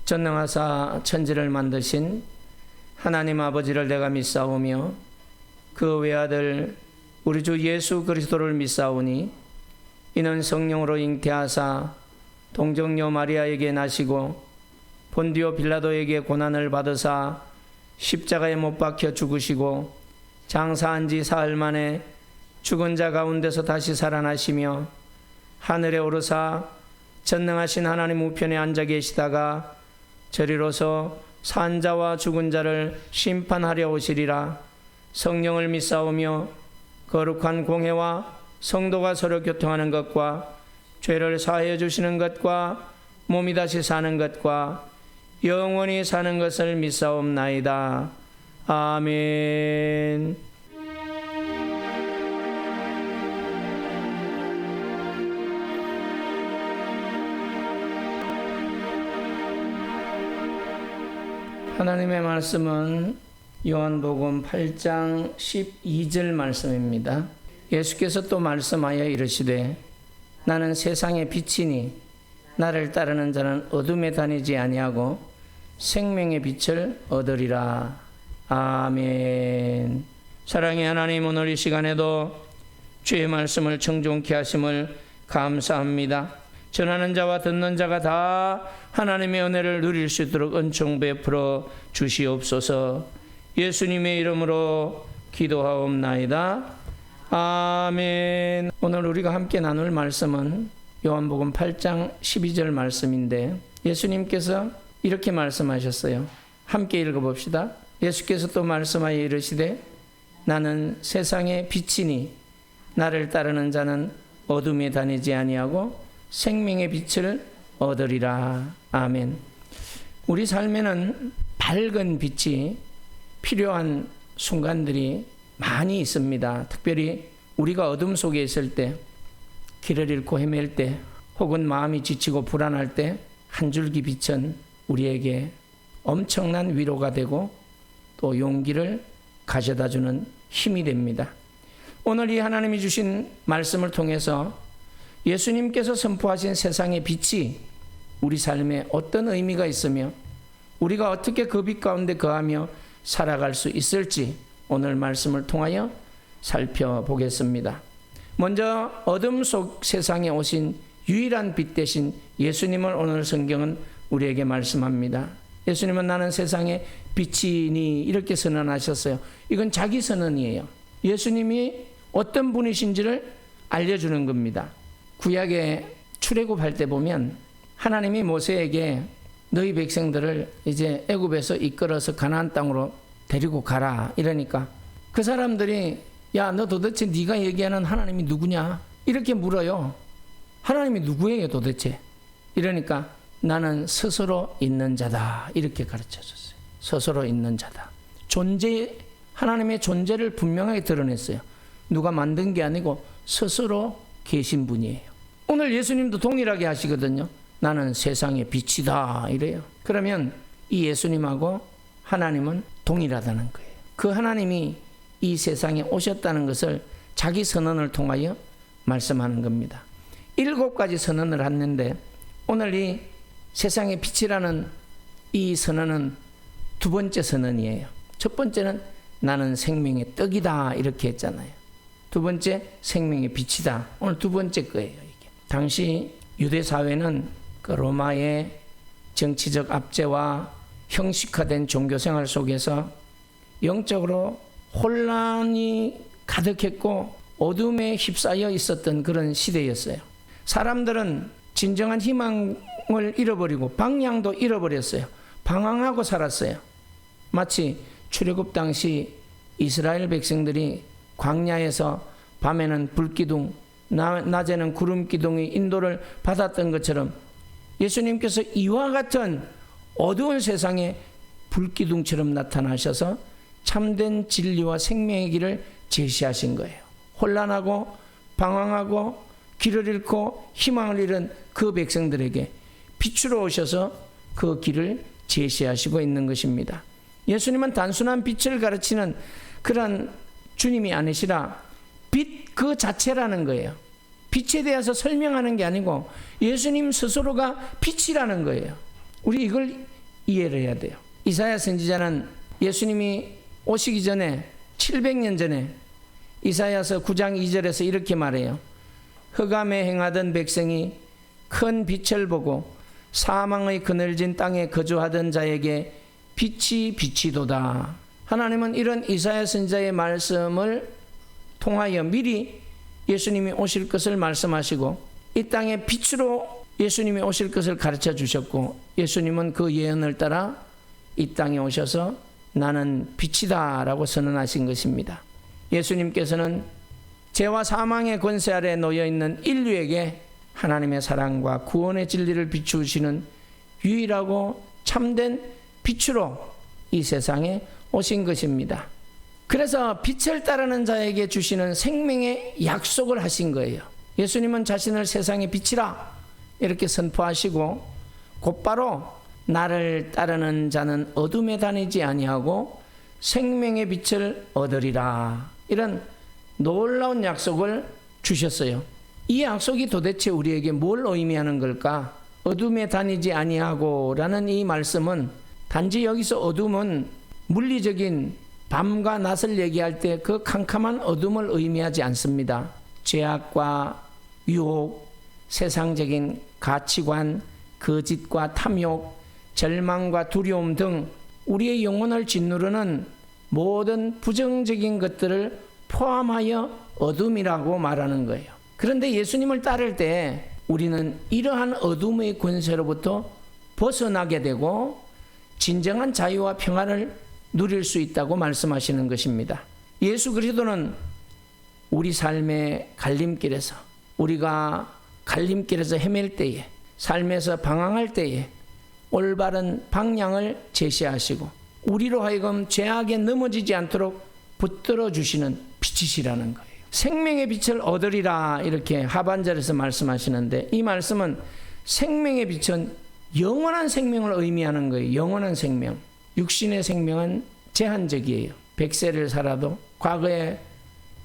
전능하사 천지를 만드신 하나님 아버지를 내가 믿사오며 그 외아들 우리 주 예수 그리스도를 믿사오니 이는 성령으로 잉태하사 동정녀 마리아에게 나시고 본디오 빌라도에게 고난을 받으사 십자가에 못 박혀 죽으시고 장사한 지 사흘 만에 죽은 자 가운데서 다시 살아나시며 하늘에 오르사 전능하신 하나님 우편에 앉아 계시다가 저리로서 산 자와 죽은 자를 심판하려 오시리라. 성령을 믿사오며 거룩한 공회와 성도가 서로 교통하는 것과 죄를 사하여 주시는 것과 몸이 다시 사는 것과 영원히 사는 것을 믿사옵나이다. 아멘. 하나님의 말씀은 요한복음 8장 12절 말씀입니다. 예수께서 또 말씀하여 이르시되 나는 세상의 빛이니 나를 따르는 자는 어둠에 다니지 아니하고 생명의 빛을 얻으리라. 아멘. 사랑의 하나님, 오늘 이 시간에도 주의 말씀을 청종케 하심을 감사합니다. 전하는 자와 듣는 자가 다 하나님의 은혜를 누릴 수 있도록 은총 베풀어 주시옵소서. 예수님의 이름으로 기도하옵나이다. 아멘. 오늘 우리가 함께 나눌 말씀은 요한복음 8장 12절 말씀인데 예수님께서 이렇게 말씀하셨어요. 함께 읽어봅시다. 예수께서 또 말씀하여 이르시되 나는 세상의 빛이니 나를 따르는 자는 어둠에 다니지 아니하고 생명의 빛을 얻으리라. 아멘. 우리 삶에는 밝은 빛이 필요한 순간들이 많이 있습니다. 특별히 우리가 어둠 속에 있을 때, 길을 잃고 헤맬 때, 혹은 마음이 지치고 불안할 때 한 줄기 빛은 우리에게 엄청난 위로가 되고 또 용기를 가져다주는 힘이 됩니다. 오늘 이 하나님이 주신 말씀을 통해서 예수님께서 선포하신 세상의 빛이 우리 삶에 어떤 의미가 있으며 우리가 어떻게 그 빛 가운데 거하며 살아갈 수 있을지 오늘 말씀을 통하여 살펴보겠습니다. 먼저 어둠 속 세상에 오신 유일한 빛 되신 예수님을 오늘 성경은 우리에게 말씀합니다. 예수님은 나는 세상의 빛이니 이렇게 선언하셨어요. 이건 자기 선언이에요. 예수님이 어떤 분이신지를 알려주는 겁니다. 구약의 출애굽할 때 보면 하나님이 모세에게 너희 백성들을 이제 애굽에서 이끌어서 가나안 땅으로 데리고 가라 이러니까 그 사람들이 야, 너 도대체 네가 얘기하는 하나님이 누구냐? 이렇게 물어요. 하나님이 누구예요 도대체? 이러니까 나는 스스로 있는 자다 이렇게 가르쳐줬어요. 스스로 있는 자다. 하나님의 존재를 분명하게 드러냈어요. 누가 만든 게 아니고 스스로 계신 분이에요. 오늘 예수님도 동일하게 하시거든요. 나는 세상의 빛이다 이래요. 그러면 이 예수님하고 하나님은 동일하다는 거예요. 그 하나님이 이 세상에 오셨다는 것을 자기 선언을 통하여 말씀하는 겁니다. 7가지 선언을 했는데 오늘 이 세상의 빛이라는 이 선언은 두 번째 선언이에요. 첫 번째는 나는 생명의 떡이다 이렇게 했잖아요. 두 번째 생명의 빛이다. 오늘 두 번째 거예요. 이게. 당시 유대 사회는 그 로마의 정치적 압제와 형식화된 종교생활 속에서 영적으로 혼란이 가득했고 어둠에 휩싸여 있었던 그런 시대였어요. 사람들은 진정한 희망을 잃어버리고 방향도 잃어버렸어요. 방황하고 살았어요. 마치 출애굽 당시 이스라엘 백성들이 광야에서 밤에는 불기둥, 낮에는 구름기둥이 인도를 받았던 것처럼 예수님께서 이와 같은 어두운 세상에 불기둥처럼 나타나셔서 참된 진리와 생명의 길을 제시하신 거예요. 혼란하고 방황하고 길을 잃고 희망을 잃은 그 백성들에게 빛으로 오셔서 그 길을 제시하시고 있는 것입니다. 예수님은 단순한 빛을 가르치는 그런 주님이 아니시라 빛 그 자체라는 거예요. 빛에 대해서 설명하는 게 아니고 예수님 스스로가 빛이라는 거예요. 우리 이걸 이해를 해야 돼요. 이사야 선지자는 예수님이 오시기 전에 700년 전에 이사야서 9장 2절에서 이렇게 말해요. 흑암에 행하던 백성이 큰 빛을 보고 사망의 그늘진 땅에 거주하던 자에게 빛이 비치도다. 하나님은 이런 이사야 선지자의 말씀을 통하여 미리 예수님이 오실 것을 말씀하시고 이 땅에 빛으로 예수님이 오실 것을 가르쳐 주셨고, 예수님은 그 예언을 따라 이 땅에 오셔서 나는 빛이다 라고 선언하신 것입니다. 예수님께서는 죄와 사망의 권세 아래 놓여있는 인류에게 하나님의 사랑과 구원의 진리를 비추시는 유일하고 참된 빛으로 이 세상에 오신 것입니다. 그래서 빛을 따르는 자에게 주시는 생명의 약속을 하신 거예요. 예수님은 자신을 세상의 빛이라 이렇게 선포하시고 곧바로 나를 따르는 자는 어둠에 다니지 아니하고 생명의 빛을 얻으리라, 이런 놀라운 약속을 주셨어요. 이 약속이 도대체 우리에게 뭘 의미하는 걸까? 어둠에 다니지 아니하고 라는 이 말씀은 단지 여기서 어둠은 물리적인 밤과 낮을 얘기할 때 그 캄캄한 어둠을 의미하지 않습니다. 죄악과 유혹, 세상적인 가치관, 거짓과 탐욕, 절망과 두려움 등 우리의 영혼을 짓누르는 모든 부정적인 것들을 포함하여 어둠이라고 말하는 거예요. 그런데 예수님을 따를 때 우리는 이러한 어둠의 권세로부터 벗어나게 되고 진정한 자유와 평안을 누릴 수 있다고 말씀하시는 것입니다. 예수 그리스도는 우리 삶의 갈림길에서, 우리가 갈림길에서 헤맬 때에, 삶에서 방황할 때에 올바른 방향을 제시하시고 우리로 하여금 죄악에 넘어지지 않도록 붙들어 주시는 빛이시라는 거예요. 생명의 빛을 얻으리라 이렇게 하반절에서 말씀하시는데, 이 말씀은 생명의 빛은 영원한 생명을 의미하는 거예요. 영원한 생명. 육신의 생명은 제한적이에요. 100세를 살아도, 과거에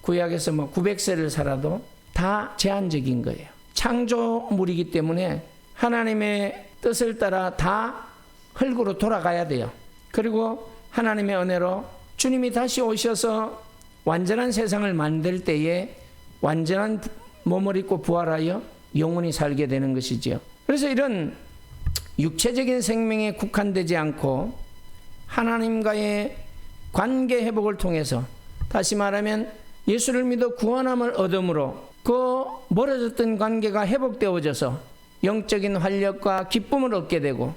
구약에서 900세를 살아도 다 제한적인 거예요. 창조물이기 때문에 하나님의 뜻을 따라 다 흙으로 돌아가야 돼요. 그리고 하나님의 은혜로 주님이 다시 오셔서 완전한 세상을 만들 때에 완전한 몸을 입고 부활하여 영원히 살게 되는 것이지요. 그래서 이런 육체적인 생명에 국한되지 않고 하나님과의 관계 회복을 통해서, 다시 말하면 예수를 믿어 구원함을 얻음으로 그 멀어졌던 관계가 회복되어져서 영적인 활력과 기쁨을 얻게 되고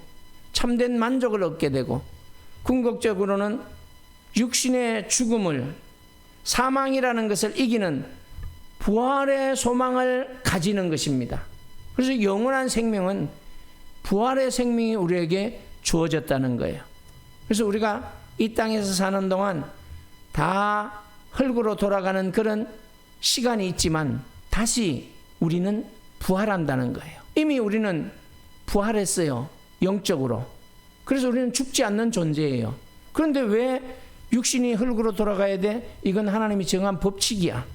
참된 만족을 얻게 되고, 궁극적으로는 육신의 죽음을, 사망이라는 것을 이기는 부활의 소망을 가지는 것입니다. 그래서 영원한 생명은 부활의 생명이 우리에게 주어졌다는 거예요. 그래서 우리가 이 땅에서 사는 동안 다 흙으로 돌아가는 그런 시간이 있지만 다시 우리는 부활한다는 거예요. 이미 우리는 부활했어요, 영적으로. 그래서 우리는 죽지 않는 존재예요. 그런데 왜 육신이 흙으로 돌아가야 돼? 이건 하나님이 정한 법칙이야.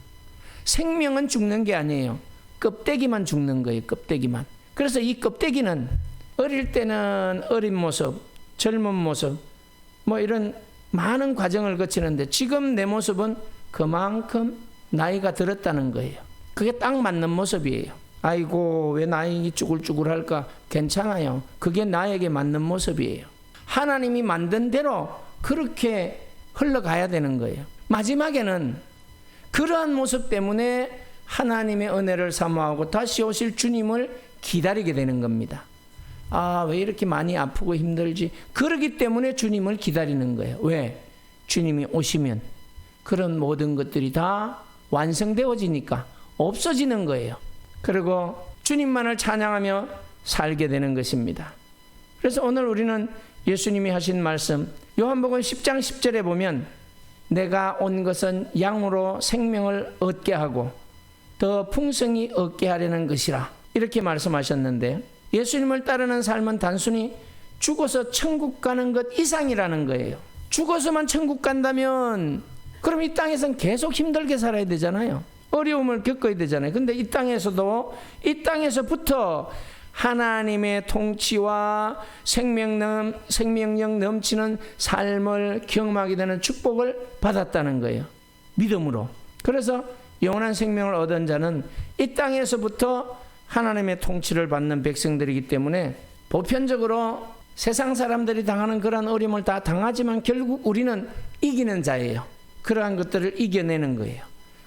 생명은 죽는 게 아니에요. 껍데기만 죽는 거예요, 껍데기만. 그래서 이 껍데기는 어릴 때는 어린 모습, 젊은 모습, 이런 많은 과정을 거치는데 지금 내 모습은 그만큼 나이가 들었다는 거예요. 그게 딱 맞는 모습이에요. 아이고 왜 나이 쭈글쭈글할까? 괜찮아요. 그게 나에게 맞는 모습이에요. 하나님이 만든 대로 그렇게 흘러가야 되는 거예요. 마지막에는 그러한 모습 때문에 하나님의 은혜를 사모하고 다시 오실 주님을 기다리게 되는 겁니다. 아, 왜 이렇게 많이 아프고 힘들지? 그러기 때문에 주님을 기다리는 거예요. 왜? 주님이 오시면 그런 모든 것들이 다 완성되어지니까 없어지는 거예요. 그리고 주님만을 찬양하며 살게 되는 것입니다. 그래서 오늘 우리는 예수님이 하신 말씀, 요한복음 10장 10절에 보면 내가 온 것은 양으로 생명을 얻게 하고 더 풍성히 얻게 하려는 것이라 이렇게 말씀하셨는데, 예수님을 따르는 삶은 단순히 죽어서 천국 가는 것 이상이라는 거예요. 죽어서만 천국 간다면 그럼 이 땅에서는 계속 힘들게 살아야 되잖아요. 어려움을 겪어야 되잖아요. 근데 이 땅에서부터 하나님의 통치와 생명력 넘치는 삶을 경험하게 되는 축복을 받았다는 거예요. 믿음으로. 그래서 영원한 생명을 얻은 자는 이 땅에서부터 하나님의 통치를 받는 백성들이기 때문에 보편적으로 세상 사람들이 당하는 그런 어려움을 다 당하지만 결국 우리는 이기는 자예요. 그러한 것들을 이겨내는 거예요.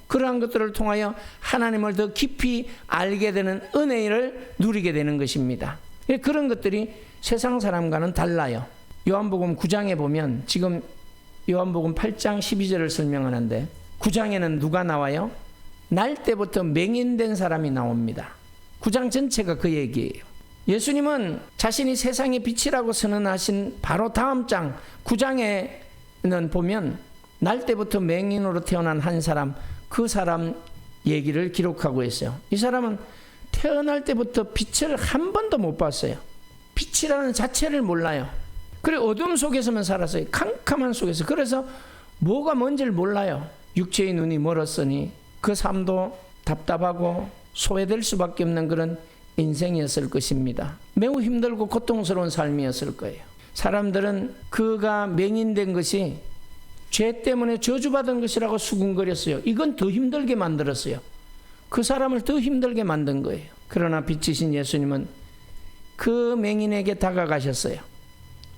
그러한 것들을 통하여 하나님을 더 깊이 알게 되는 은혜를 누리게 되는 것입니다. 그런 것들이 세상 사람과는 달라요. 요한복음 9장에 보면 지금 요한복음 8장 12절을 설명하는데 9장에는 누가 나와요? 날 때부터 맹인된 사람이 나옵니다. 9장 전체가 그 얘기예요. 예수님은 자신이 세상의 빛이라고 선언하신 바로 다음 장 9장에는 보면 날 때부터 맹인으로 태어난 한 사람, 그 사람 얘기를 기록하고 있어요. 이 사람은 태어날 때부터 빛을 한 번도 못 봤어요. 빛이라는 자체를 몰라요. 그래 어둠 속에서만 살았어요. 캄캄한 속에서. 그래서 뭐가 뭔지를 몰라요. 육체의 눈이 멀었으니 그 삶도 답답하고 소외될 수밖에 없는 그런 인생이었을 것입니다. 매우 힘들고 고통스러운 삶이었을 거예요. 사람들은 그가 맹인된 것이 죄 때문에 저주받은 것이라고 수군거렸어요. 이건 더 힘들게 만들었어요. 그 사람을 더 힘들게 만든 거예요. 그러나 빛이신 예수님은 그 맹인에게 다가가셨어요.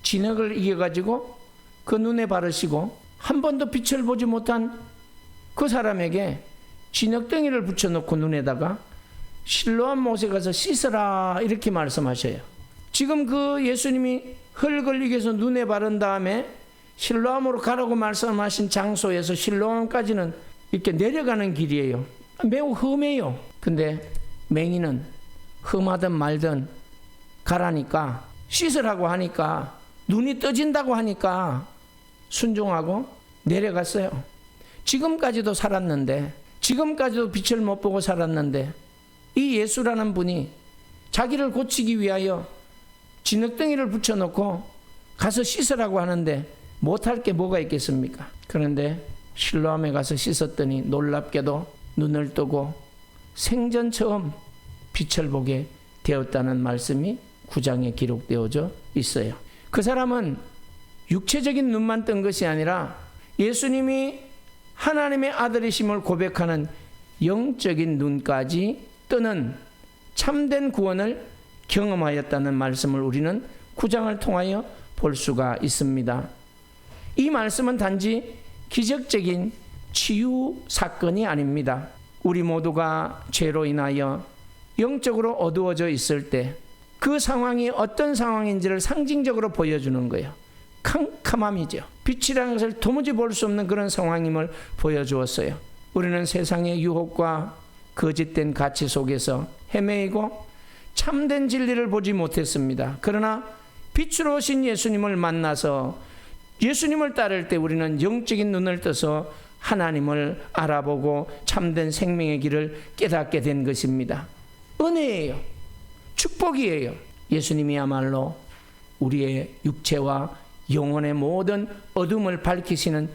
진흙을 이겨가지고 그 눈에 바르시고 한 번도 빛을 보지 못한 그 사람에게 진흙덩이를 붙여놓고 눈에다가 실로암 못에 가서 씻으라 이렇게 말씀하셔요. 지금 그 예수님이 흙을 이겨서 눈에 바른 다음에 실로암으로 가라고 말씀하신 장소에서 실로암까지는 이렇게 내려가는 길이에요. 매우 험해요. 근데 맹인은 험하든 말든 가라니까 씻으라고 하니까 눈이 떠진다고 하니까 순종하고 내려갔어요. 지금까지도 살았는데 지금까지도 빛을 못 보고 살았는데 이 예수라는 분이 자기를 고치기 위하여 진흙덩이를 붙여놓고 가서 씻으라고 하는데 못할 게 뭐가 있겠습니까? 그런데 실로암에 가서 씻었더니 놀랍게도 눈을 뜨고 생전 처음 빛을 보게 되었다는 말씀이 9장에 기록되어져 있어요. 그 사람은 육체적인 눈만 뜬 것이 아니라 예수님이 하나님의 아들이심을 고백하는 영적인 눈까지 뜨는 참된 구원을 경험하였다는 말씀을 우리는 9장을 통하여 볼 수가 있습니다. 이 말씀은 단지 기적적인 치유 사건이 아닙니다. 우리 모두가 죄로 인하여 영적으로 어두워져 있을 때 그 상황이 어떤 상황인지를 상징적으로 보여주는 거예요. 캄캄함이죠. 빛이라는 것을 도무지 볼 수 없는 그런 상황임을 보여주었어요. 우리는 세상의 유혹과 거짓된 가치 속에서 헤매이고 참된 진리를 보지 못했습니다. 그러나 빛으로 오신 예수님을 만나서 예수님을 따를 때 우리는 영적인 눈을 떠서 하나님을 알아보고 참된 생명의 길을 깨닫게 된 것입니다. 은혜예요. 축복이에요. 예수님이야말로 우리의 육체와 영혼의 모든 어둠을 밝히시는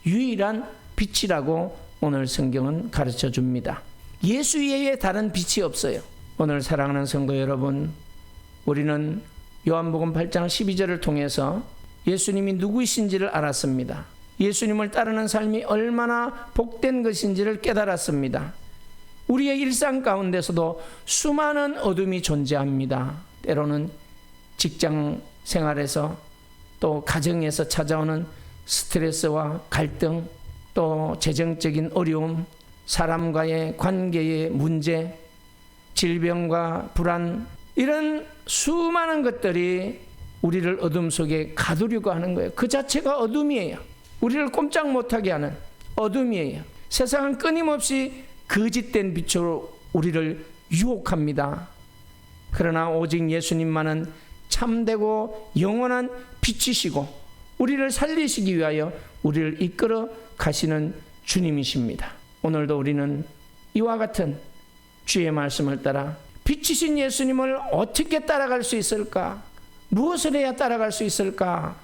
유일한 빛이라고 오늘 성경은 가르쳐 줍니다. 예수 외에 다른 빛이 없어요. 오늘 사랑하는 성도 여러분, 우리는 요한복음 8장 12절을 통해서 예수님이 누구이신지를 알았습니다. 예수님을 따르는 삶이 얼마나 복된 것인지를 깨달았습니다. 우리의 일상 가운데서도 수많은 어둠이 존재합니다. 때로는 직장 생활에서 또 가정에서 찾아오는 스트레스와 갈등, 또 재정적인 어려움, 사람과의 관계의 문제, 질병과 불안, 이런 수많은 것들이 우리를 어둠 속에 가두려고 하는 거예요. 그 자체가 어둠이에요. 우리를 꼼짝 못하게 하는 어둠이에요. 세상은 끊임없이 거짓된 빛으로 우리를 유혹합니다. 그러나 오직 예수님만은 참되고 영원한 빛이시고 우리를 살리시기 위하여 우리를 이끌어 가시는 주님이십니다. 오늘도 우리는 이와 같은 주의 말씀을 따라 빛이신 예수님을 어떻게 따라갈 수 있을까? 무엇을 해야 따라갈 수 있을까?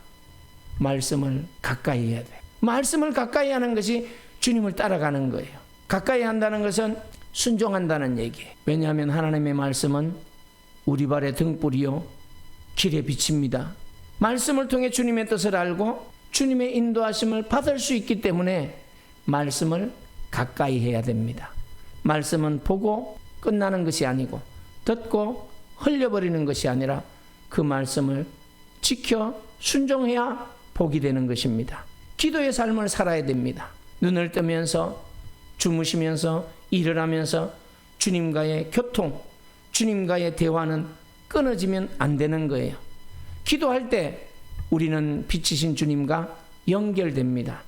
말씀을 가까이 해야 돼. 말씀을 가까이 하는 것이 주님을 따라가는 거예요. 가까이 한다는 것은 순종한다는 얘기예요. 왜냐하면 하나님의 말씀은 우리 발의 등불이요 길의 빛입니다. 말씀을 통해 주님의 뜻을 알고 주님의 인도하심을 받을 수 있기 때문에 말씀을 가까이 해야 됩니다. 말씀은 보고 끝나는 것이 아니고 듣고 흘려버리는 것이 아니라 그 말씀을 지켜 순종해야 복이 되는 것입니다. 기도의 삶을 살아야 됩니다. 눈을 뜨면서 주무시면서 일을 하면서 주님과의 교통, 주님과의 대화는 끊어지면 안 되는 거예요. 기도할 때 우리는 빛이신 주님과 연결됩니다.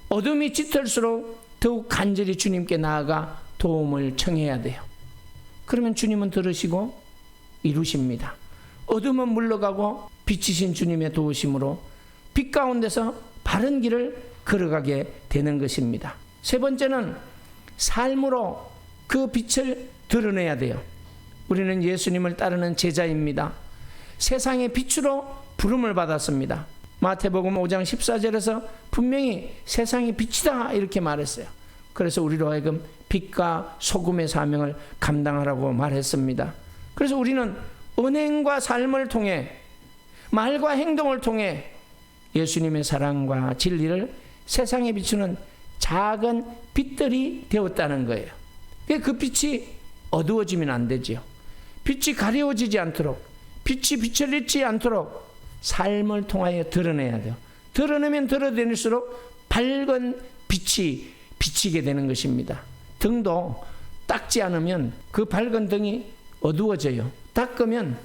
어둠이 짙을수록 더욱 간절히 주님께 나아가 도움을 청해야 돼요. 그러면 주님은 들으시고 이루십니다. 어둠은 물러가고 빛이신 주님의 도우심으로 빛 가운데서 바른 길을 걸어가게 되는 것입니다. 세 번째는 삶으로 그 빛을 드러내야 돼요. 우리는 예수님을 따르는 제자입니다. 세상의 빛으로 부름을 받았습니다. 마태복음 5장 14절에서 분명히 세상의 빛이다 이렇게 말했어요. 그래서 우리로 하여금 빛과 소금의 사명을 감당하라고 말했습니다. 그래서 우리는 언행과 삶을 통해 말과 행동을 통해 예수님의 사랑과 진리를 세상에 비추는 작은 빛들이 되었다는 거예요. 그 빛이 어두워지면 안 되지요. 빛이 가려워지지 않도록, 빛이 빛을 잃지 않도록 삶을 통하여 드러내야 돼요. 드러내면 드러낼수록 밝은 빛이 비치게 되는 것입니다. 등도 닦지 않으면 그 밝은 등이 어두워져요. 닦으면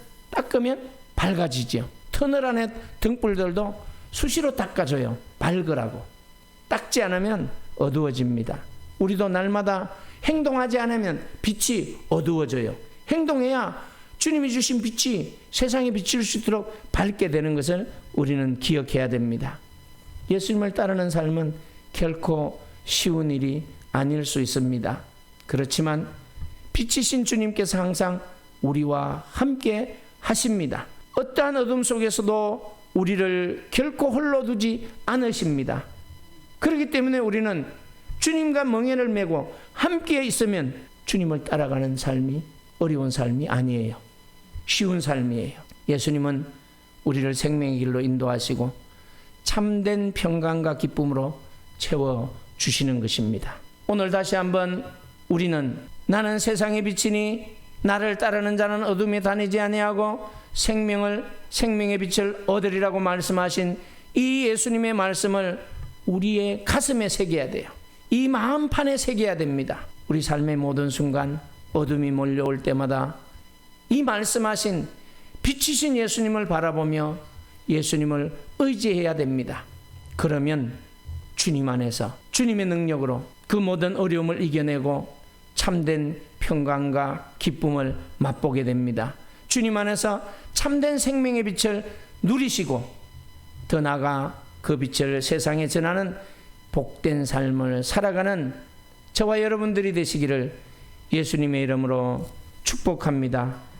밝아지죠. 터널 안에 등불들도 수시로 닦아줘요. 밝으라고. 닦지 않으면 어두워집니다. 우리도 날마다 행동하지 않으면 빛이 어두워져요. 행동해야 주님이 주신 빛이 세상에 비칠 수 있도록 밝게 되는 것을 우리는 기억해야 됩니다. 예수님을 따르는 삶은 결코 쉬운 일이 아닐 수 있습니다. 그렇지만 빛이신 주님께서 항상 우리와 함께 하십니다. 어떠한 어둠 속에서도 우리를 결코 홀로 두지 않으십니다. 그렇기 때문에 우리는 주님과 멍에를 메고 함께 있으면 주님을 따라가는 삶이 어려운 삶이 아니에요. 쉬운 삶이에요. 예수님은 우리를 생명의 길로 인도하시고 참된 평강과 기쁨으로 채워주시는 것입니다. 오늘 다시 한번 우리는 나는 세상의 빛이니 나를 따르는 자는 어둠에 다니지 아니하고 생명의 빛을 얻으리라고 말씀하신 이 예수님의 말씀을 우리의 가슴에 새겨야 돼요. 이 마음판에 새겨야 됩니다. 우리 삶의 모든 순간 어둠이 몰려올 때마다 이 말씀하신 빛이신 예수님을 바라보며 예수님을 의지해야 됩니다. 그러면 주님 안에서 주님의 능력으로 그 모든 어려움을 이겨내고 참된 평강과 기쁨을 맛보게 됩니다. 주님 안에서 참된 생명의 빛을 누리시고 더 나아가 그 빛을 세상에 전하는 복된 삶을 살아가는 저와 여러분들이 되시기를 예수님의 이름으로 축복합니다.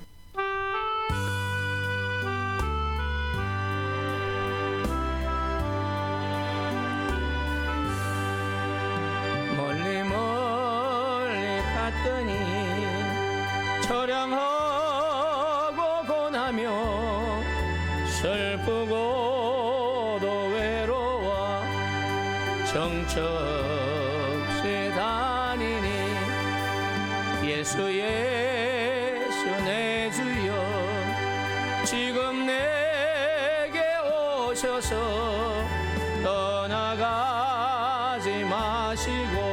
멀리 멀리 갔더니 처량하고 고나며 슬프고도 외로워 정처없이 다니니 예수 예수 내 주여 지금 내게 오셔서 떠나가지 마시고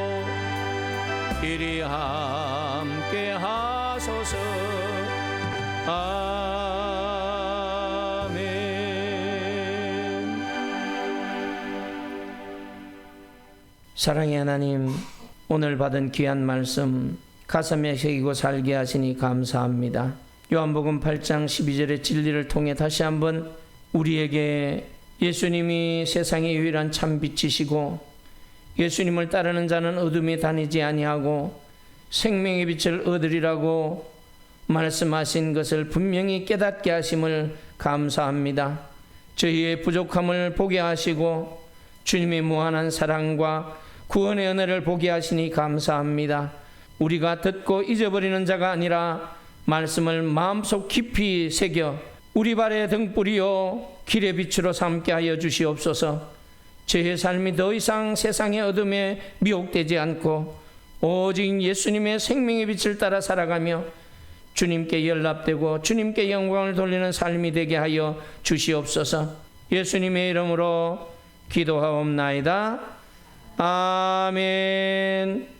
이리 함께 하소서. 아멘. 사랑의 하나님, 오늘 받은 귀한 말씀 가슴에 새기고 살게 하시니 감사합니다. 요한복음 8장 12절의 진리를 통해 다시 한번 우리에게 예수님이 세상의 유일한 참 빛이시고 예수님을 따르는 자는 어둠에 다니지 아니하고 생명의 빛을 얻으리라고 말씀하신 것을 분명히 깨닫게 하심을 감사합니다. 저희의 부족함을 보게 하시고 주님의 무한한 사랑과 구원의 은혜를 보게 하시니 감사합니다. 우리가 듣고 잊어버리는 자가 아니라 말씀을 마음속 깊이 새겨 우리 발의 등불이요 길의 빛으로 삼게 하여 주시옵소서. 저의 삶이 더 이상 세상의 어둠에 미혹되지 않고 오직 예수님의 생명의 빛을 따라 살아가며 주님께 연락되고 주님께 영광을 돌리는 삶이 되게 하여 주시옵소서. 예수님의 이름으로 기도하옵나이다. 아멘.